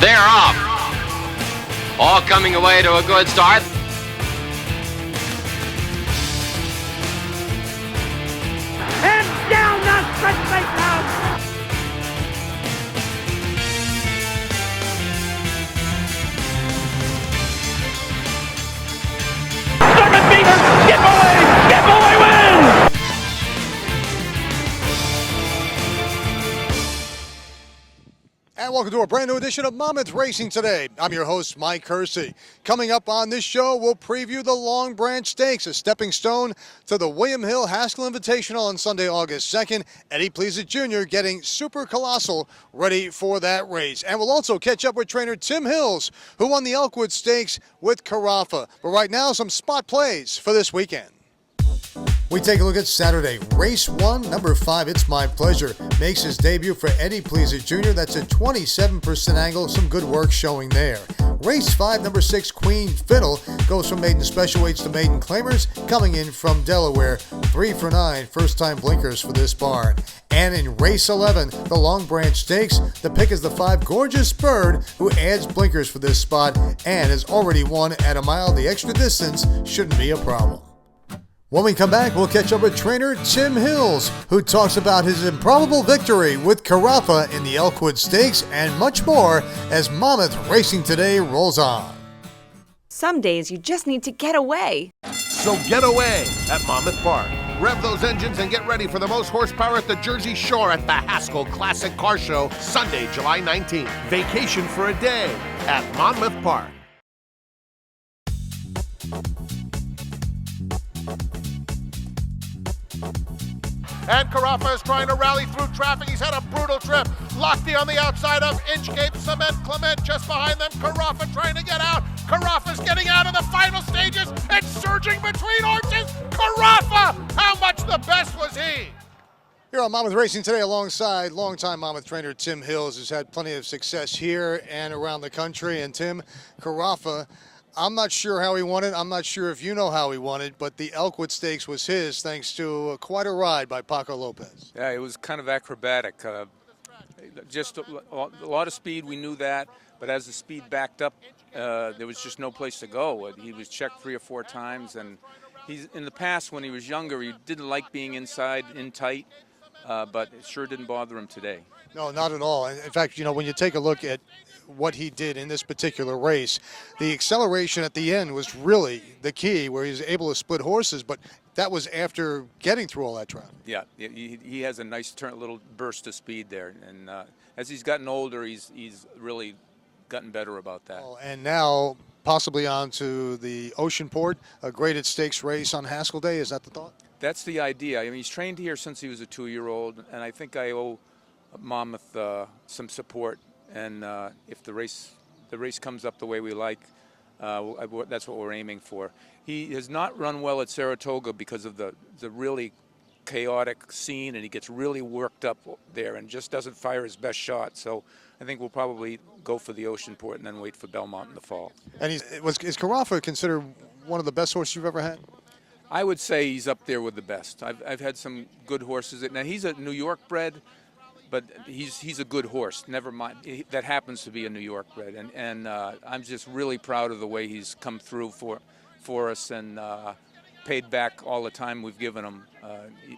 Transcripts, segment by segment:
They're off. All coming away to a good start. And down the stretch they come. Second beater, skip away win! And welcome to a brand new edition of Monmouth Racing Today. I'm your host, Mike Hersey. Coming up on this show, we'll preview the Long Branch Stakes, a stepping stone to the William Hill Haskell Invitational on Sunday, August 2nd. Eddie Pleasant Jr. getting super colossal ready for that race. And we'll also catch up with trainer Tim Hills, who won the Elkwood Stakes with Carafa. But right now, some spot plays for this weekend. We take a look at Saturday. Race 1, number 5, It's My Pleasure, makes his debut for Eddie Pleasant Jr. That's a 27% angle. Some good work showing there. Race 5, number 6, Queen Fiddle, goes from maiden special weights to maiden claimers, coming in from Delaware. 3 for 9, first-time blinkers for this barn. And in race 11, the Long Branch Stakes, the pick is the 5, Gorgeous Bird, who adds blinkers for this spot and has already won at a mile. The extra distance shouldn't be a problem. When we come back, we'll catch up with trainer Tim Hills, who talks about his improbable victory with Carafa in the Elkwood Stakes and much more as Monmouth Racing Today rolls on. Some days you just need to get away. So get away at Monmouth Park. Rev those engines and get ready for the most horsepower at the Jersey Shore at the Haskell Classic Car Show, Sunday, July 19th. Vacation for a day at Monmouth Park. And Carafa is trying to rally through traffic. He's had a brutal trip. Lochte on the outside of Inchcape. Cement Clement just behind them. Carafa trying to get out. Carafa's getting out in the final stages and surging between horses. Carafa! How much the best was he? Here on Monmouth Racing Today alongside longtime Monmouth trainer Tim Hills, who's had plenty of success here and around the country. And Tim, Carafa, I'm not sure how he won it. I'm not sure if you know how he won it, but the Elkwood Stakes was his thanks to quite a ride by Paco Lopez. Yeah, it was kind of acrobatic. Just a lot of speed, we knew that, but as the speed backed up, there was just no place to go. He was checked 3 or 4 times, and he's in the past when he was younger, he didn't like being inside, in tight, but it sure didn't bother him today. No, not at all. In fact, you know, when you take a look at what he did in this particular race, the acceleration at the end was really the key, where he was able to split horses, but that was after getting through all that traffic. Yeah, he has a nice little burst of speed there, and as he's gotten older, he's really gotten better about that. Oh, and now possibly on to the Oceanport, a graded stakes race on Haskell Day. Is that the thought? That's the idea. I mean, he's trained here since he was a 2-year-old, and I think I owe Monmouth some support. And if the race comes up the way we like, that's what we're aiming for. He has not run well at Saratoga because of the really chaotic scene, and he gets really worked up there and just doesn't fire his best shot. So I think we'll probably go for the Oceanport and then wait for Belmont in the fall. And is Carafa considered one of the best horses you've ever had? I would say he's up there with the best. I've had some good horses. Now he's a New York bred, but he's a good horse. Never mind, that happens to be a New York bred, and I'm just really proud of the way he's come through for us and paid back all the time we've given him.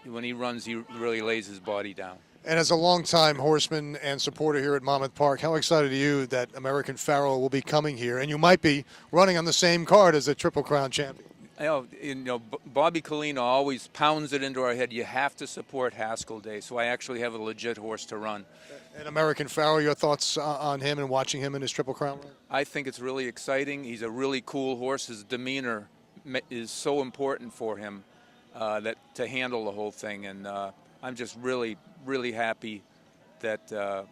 When he runs, he really lays his body down. And as a longtime horseman and supporter here at Monmouth Park, how excited are you that American Pharoah will be coming here, and you might be running on the same card as the Triple Crown champion? Bobby Colina always pounds it into our head, you have to support Haskell Day, so I actually have a legit horse to run. And American Pharoah, your thoughts on him and watching him in his Triple Crown run? I think it's really exciting. He's a really cool horse. His demeanor is so important for him that to handle the whole thing, and I'm just really, really happy that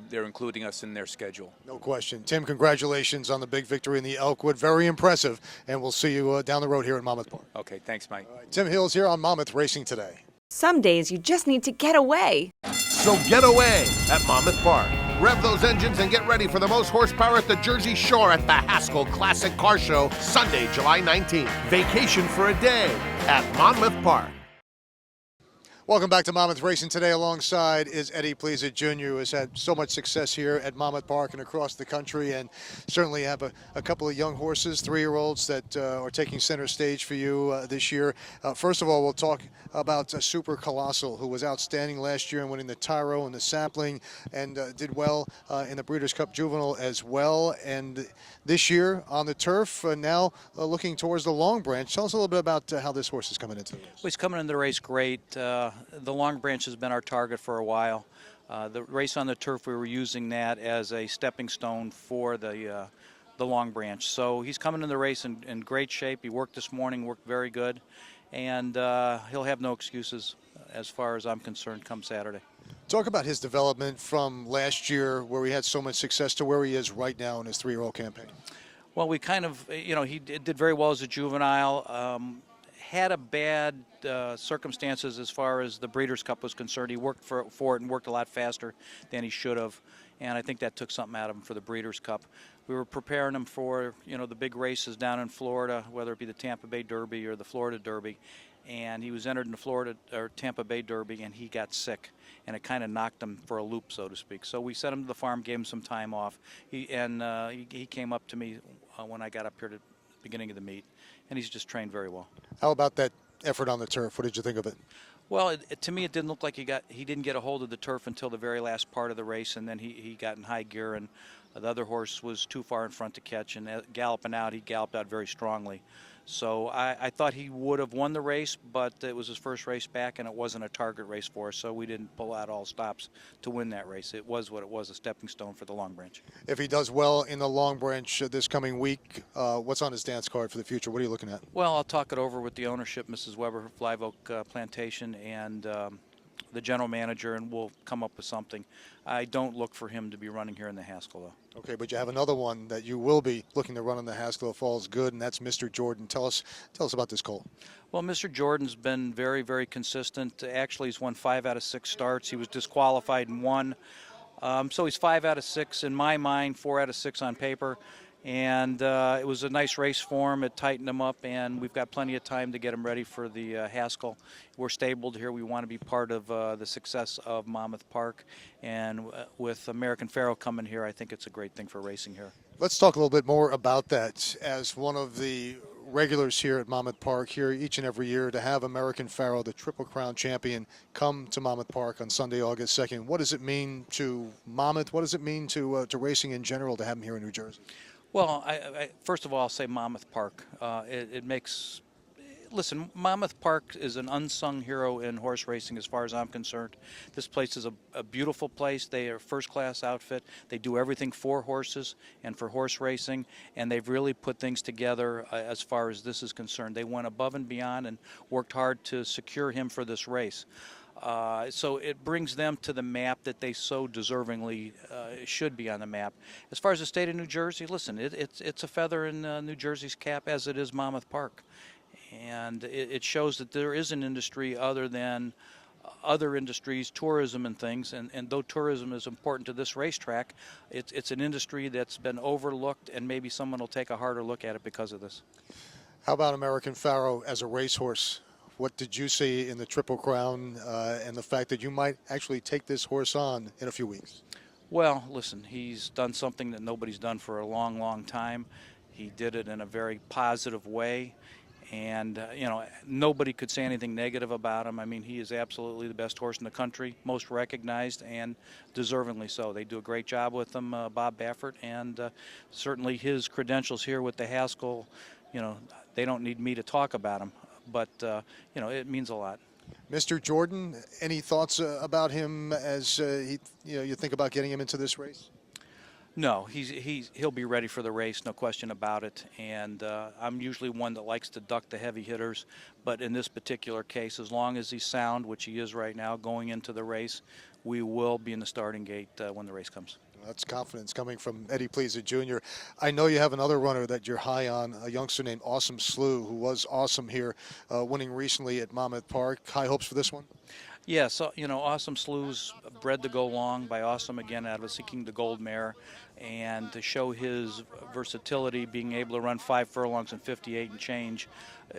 they're including us in their schedule. No question. Tim, congratulations on the big victory in the Elkwood. Very impressive. And we'll see you down the road here at Monmouth Park. Okay, thanks, Mike. All right, Tim Hills here on Monmouth Racing Today. Some days you just need to get away. So get away at Monmouth Park. Rev those engines and get ready for the most horsepower at the Jersey Shore at the Haskell Classic Car Show, Sunday, July 19th. Vacation for a day at Monmouth Park. Welcome back to Monmouth Racing. Today alongside is Eddie Pleza Jr., who has had so much success here at Monmouth Park and across the country, and certainly have a couple of young horses, 3-year-olds that are taking center stage for you this year. First of all, we'll talk about Super Colossal, who was outstanding last year in winning the Tyro and the Sapling, and did well in the Breeders' Cup Juvenile as well. And this year on the turf, now looking towards the Long Branch. Tell us a little bit about how this horse is coming into the race. Well, he's coming into the race great. The Long Branch has been our target for a while. The race on the turf, we were using that as a stepping stone for the Long Branch. So he's coming in the race in great shape. He worked this morning, worked very good, and he'll have no excuses as far as I'm concerned come Saturday. Talk about his development from last year, where he had so much success, to where he is right now in his 3-year-old campaign. Well, we kind of, he did very well as a juvenile. Had a bad circumstances as far as the Breeders' Cup was concerned. He worked for it and worked a lot faster than he should have, and I think that took something out of him for the Breeders' Cup. We were preparing him for the big races down in Florida, whether it be the Tampa Bay Derby or the Florida Derby, and he was entered in the Florida or Tampa Bay Derby, and he got sick, and it kind of knocked him for a loop, so to speak. So we sent him to the farm, gave him some time off. He came up to me when I got up here to the beginning of the meet, and he's just trained very well. How about that effort on the turf? What did you think of it? Well, to me, it didn't look like he didn't get a hold of the turf until the very last part of the race, and then he got in high gear, and the other horse was too far in front to catch, and galloping out, he galloped out very strongly. So I thought he would have won the race, but it was his first race back, and it wasn't a target race for us, so we didn't pull out all stops to win that race. It was what it was, a stepping stone for the Long Branch. If he does well in the Long Branch this coming week, what's on his dance card for the future? What are you looking at? Well, I'll talk it over with the ownership, Mrs. Weber, Live Oak Plantation, and the general manager, and we'll come up with something. I don't look for him to be running here in the Haskell, though. Okay, but you have another one that you will be looking to run in the Haskell if all's good, and that's Mr. Jordan. Tell us about this colt. Well, Mr. Jordan's been very, very consistent. Actually, he's won 5 out of 6 starts. He was disqualified in 1. So he's 5 out of 6 in my mind, 4 out of 6 on paper. And it was a nice race for him. It tightened him up, and we've got plenty of time to get him ready for the Haskell. We're stabled here. We want to be part of the success of Monmouth Park. And with American Pharoah coming here, I think it's a great thing for racing here. Let's talk a little bit more about that. As one of the regulars here at Monmouth Park, here each and every year, to have American Pharoah, the Triple Crown champion, come to Monmouth Park on Sunday, August 2nd. What does it mean to Monmouth? What does it mean to racing in general to have him here in New Jersey? Well, first of all, I'll say Monmouth Park. Listen, Monmouth Park is an unsung hero in horse racing as far as I'm concerned. This place is a beautiful place. They are a first-class outfit. They do everything for horses and for horse racing, and they've really put things together as far as this is concerned. They went above and beyond and worked hard to secure him for this race. So it brings them to the map that they so deservingly should be on the map. As far as the state of New Jersey, listen, it's a feather in New Jersey's cap, as it is Monmouth Park. And it shows that there is an industry other than other industries, tourism and things, and though tourism is important to this racetrack, it's an industry that's been overlooked, and maybe someone will take a harder look at it because of this. How about American Pharoah as a racehorse? What did you see in the Triple Crown and the fact that you might actually take this horse on in a few weeks? Well, listen, he's done something that nobody's done for a long, long time. He did it in a very positive way, and nobody could say anything negative about him. I mean, he is absolutely the best horse in the country, most recognized, and deservingly so. They do a great job with him, Bob Baffert, and certainly his credentials here with the Haskell, they don't need me to talk about him. But, it means a lot. Mr. Jordan, any thoughts about him as you think about getting him into this race? No, he'll be ready for the race, no question about it. And I'm usually one that likes to duck the heavy hitters. But in this particular case, as long as he's sound, which he is right now, going into the race, we will be in the starting gate when the race comes. That's confidence coming from Eddie Pleza Jr. I know you have another runner that you're high on, a youngster named Awesome Slew, who was awesome here, winning recently at Monmouth Park. High hopes for this one? Yeah, so, Awesome Slough's bred to go long by Awesome, again, out of Seeking the Gold Mare. And to show his versatility, being able to run 5 furlongs in 58 and change,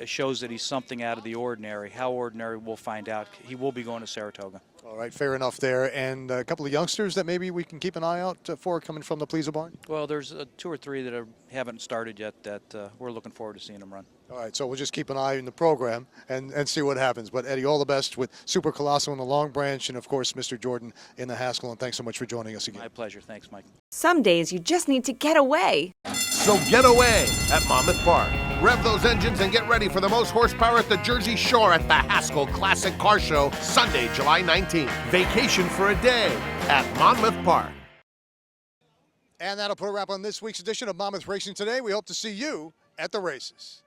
shows that he's something out of the ordinary. How ordinary, we'll find out. He will be going to Saratoga. All right, fair enough there. And a couple of youngsters that maybe we can keep an eye out for coming from the Pleaser barn? Well, there's 2 or 3 that haven't started yet that we're looking forward to seeing them run. All right, so we'll just keep an eye in the program and see what happens. But, Eddie, all the best with Super Colossal in the Long Branch and, of course, Mr. Jordan in the Haskell. And thanks so much for joining us again. My pleasure. Thanks, Mike. Some days you just need to get away. So get away at Monmouth Park. Rev those engines and get ready for the most horsepower at the Jersey Shore at the Haskell Classic Car Show, Sunday, July 19th. Vacation for a day at Monmouth Park. And that'll put a wrap on this week's edition of Monmouth Racing Today. We hope to see you at the races.